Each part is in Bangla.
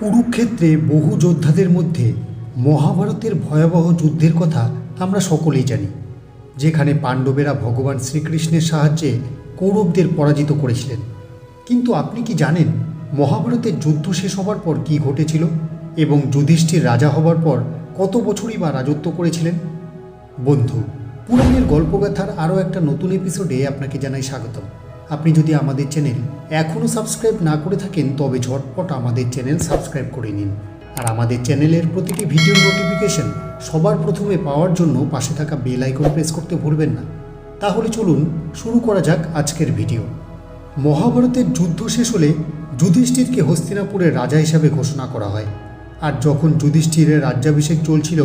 কুরুক্ষেত্রে বহু যোদ্ধাদের মধ্যে মহাভারতের ভয়াবহ যুদ্ধের কথা আমরা সকলেই জানি, যেখানে পাণ্ডবেরা ভগবান শ্রীকৃষ্ণের সাহায্যে কৌরবদের পরাজিত করেছিলেন। কিন্তু আপনি কি জানেন মহাভারতের যুদ্ধ শেষ হবার পর কী ঘটেছিল এবং যুধিষ্ঠির রাজা হবার পর কত বছরই বা রাজত্ব করেছিলেন? বন্ধু, পুরাণের গল্পগাথার আরও একটা নতুন এপিসোডে আপনাকে জানাই স্বাগতম। আপনি যদি আমাদের চ্যানেল এখনও সাবস্ক্রাইব না করে থাকেন তবে ঝটপট আমাদের চ্যানেল সাবস্ক্রাইব করে নিন। আর আমাদের চ্যানেলের প্রতিটি ভিডিওর নোটিফিকেশন সবার প্রথমে পাওয়ার জন্য পাশে থাকা বেল আইকন প্রেস করতে ভুলবেন না। তাহলে চলুন শুরু করা যাক আজকের ভিডিও। মহাভারতের যুদ্ধ শেষ হলে যুধিষ্ঠিরকে হস্তিনাপুরের রাজা হিসাবে ঘোষণা করা হয়। আর যখন যুধিষ্ঠিরের রাজ্যাভিষেক চলছিল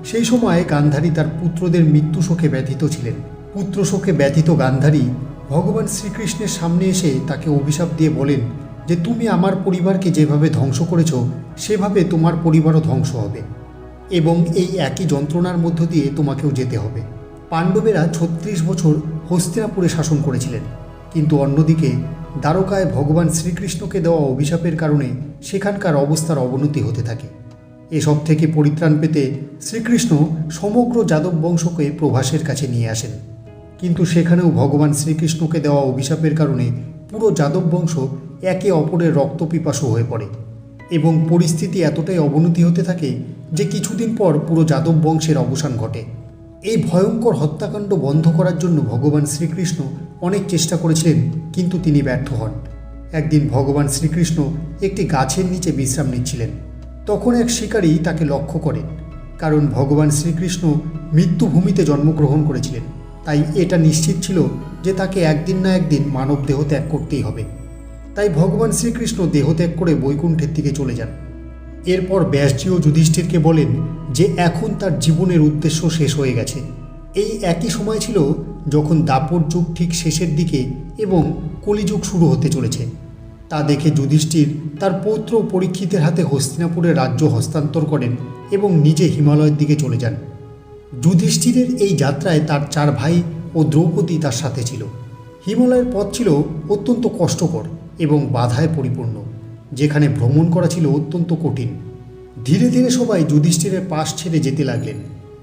সেই সময় গান্ধারী তার পুত্রদের মৃত্যু শোকে ব্যথিত ছিলেন। পুত্র শোকে ব্যথিত গান্ধারী ভগবান শ্রীকৃষ্ণের সামনে এসে তাকে অভিশাপ দিয়ে বলেন যে তুমি আমার পরিবারকে যেভাবে ধ্বংস করেছ সেভাবে তোমার পরিবারও ধ্বংস হবে এবং এই একই যন্ত্রণার মধ্য দিয়ে তোমাকেও যেতে হবে। পাণ্ডবেরা ৩৬ বছর হস্তিনাপুরে শাসন করেছিলেন, কিন্তু অন্যদিকে দ্বারকায় ভগবান শ্রীকৃষ্ণকে দেওয়া অভিশাপের কারণে সেখানকার অবস্থার অবনতি হতে থাকে। এসব থেকে পরিত্রাণ পেতে শ্রীকৃষ্ণ সমগ্র যাদব বংশকে প্রভাসের কাছে নিয়ে আসেন, কিন্তু সেখানেও ভগবান শ্রীকৃষ্ণকে দেওয়া অভিশাপের কারণে পুরো যাদব বংশ একে অপরের রক্তপিপাসু হয়ে পড়ে এবং পরিস্থিতি এতটাই অবনতি হতে থাকে যে কিছুদিন পর পুরো যাদব বংশের অবসান ঘটে। এই ভয়ঙ্কর হত্যাকাণ্ড বন্ধ করার জন্য ভগবান শ্রীকৃষ্ণ অনেক চেষ্টা করেছিলেন, কিন্তু তিনি ব্যর্থ হন। একদিন ভগবান শ্রীকৃষ্ণ একটি গাছের নিচে বিশ্রাম নিচ্ছিলেন। তখন এক শিকারী তাকে লক্ষ্য করেন, কারণ ভগবান শ্রীকৃষ্ণ মৃত্যুভূমিতে জন্মগ্রহণ করেছিলেন, তাই এটা নিশ্চিত ছিল যে তাকে একদিন না একদিন মানব দেহ ত্যাগ করতেই হবে। তাই ভগবান শ্রীকৃষ্ণ দেহত্যাগ করে বৈকুণ্ঠের দিকে চলে যান। এরপর ব্যাসজিও যুধিষ্ঠিরকে বলেন যে এখন তার জীবনের উদ্দেশ্য শেষ হয়ে গেছে। এই একই সময় ছিল যখন দাপর যুগ ঠিক শেষের দিকে এবং কলিযুগ শুরু হতে চলেছে। তা দেখে যুধিষ্ঠির তার পৌত্র পরীক্ষিতের হাতে হস্তিনাপুরের রাজ্য হস্তান্তর করেন এবং নিজে হিমালয়ের দিকে চলে যান। যুধিষ্ঠিরের এই যাত্রায় তার 4 ভাই ও দ্রৌপদী তার সাথে ছিল। হিমালয়ের পথ ছিল অত্যন্ত কষ্টকর এবং বাধায় পরিপূর্ণ, যেখানে ভ্রমণ করা ছিল অত্যন্ত কঠিন। ধীরে ধীরে সবাই যুধিষ্ঠিরের পাশ ছেড়ে যেতে লাগলেন।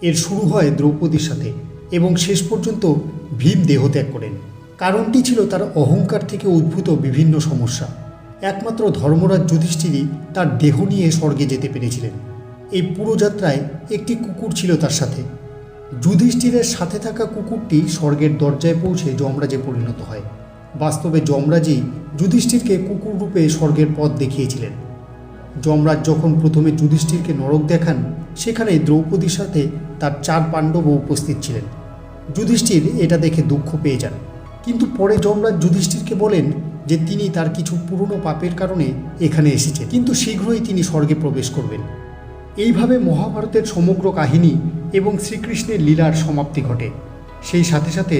এর শুরু হয় দ্রৌপদীর সাথে এবং শেষ পর্যন্ত ভীম দেহত্যাগ করেন। কারণটি ছিল তার অহংকার থেকে উদ্ভূত বিভিন্ন সমস্যা। একমাত্র ধর্মরাজ যুধিষ্ঠিরই তার দেহ নিয়ে স্বর্গে যেতে পেরেছিলেন। এই পুরো যাত্রায় একটি কুকুর ছিল তার সাথে। যুধিষ্ঠিরের সাথে থাকা কুকুরটি স্বর্গের দরজায় পৌঁছে যমরাজে পরিণত হয়। বাস্তবে যমরাজই যুধিষ্ঠিরকে কুকুর রূপে স্বর্গের পথ দেখিয়েছিলেন। যমরাজ যখন প্রথমে যুধিষ্ঠিরকে নরক দেখান, সেখানে দ্রৌপদীর সাথে তার 4 পাণ্ডবও উপস্থিত ছিলেন। যুধিষ্ঠির এটা দেখে দুঃখ পেয়ে যান, কিন্তু পরে যমরাজ যুধিষ্ঠিরকে বলেন যে তিনি তার কিছু পুরনো পাপের কারণে এখানে এসেছেন, কিন্তু শীঘ্রই তিনি স্বর্গে প্রবেশ করবেন। এইভাবে মহাভারতের সমগ্র কাহিনী এবং শ্রীকৃষ্ণের লীলার সমাপ্তি ঘটে। সেই সাথে সাথে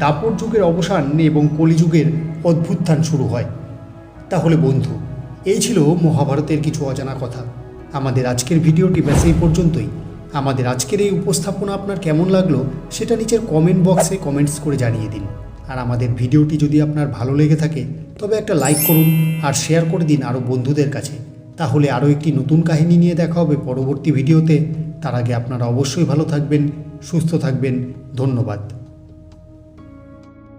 দাপর যুগের অবসান এবং কলিযুগের অভ্যুত্থান শুরু হয়। তাহলে বন্ধু, এই ছিল মহাভারতের কিছু অজানা কথা। আমাদের আজকের ভিডিওটি ব্যাস এই পর্যন্তই। আমাদের আজকের এই উপস্থাপনা আপনার কেমন লাগলো সেটা নিচের কমেন্ট বক্সে কমেন্টস করে জানিয়ে দিন। আর আমাদের ভিডিওটি যদি আপনার ভালো লেগে থাকে তবে একটা লাইক করুন আর শেয়ার করে দিন আরও বন্ধুদের কাছে। তাহলে আরও একটি নতুন কাহিনী নিয়ে দেখা হবে পরবর্তী ভিডিওতে। তার আগে আপনারা অবশ্যই ভালো থাকবেন, সুস্থ থাকবেন। ধন্যবাদ।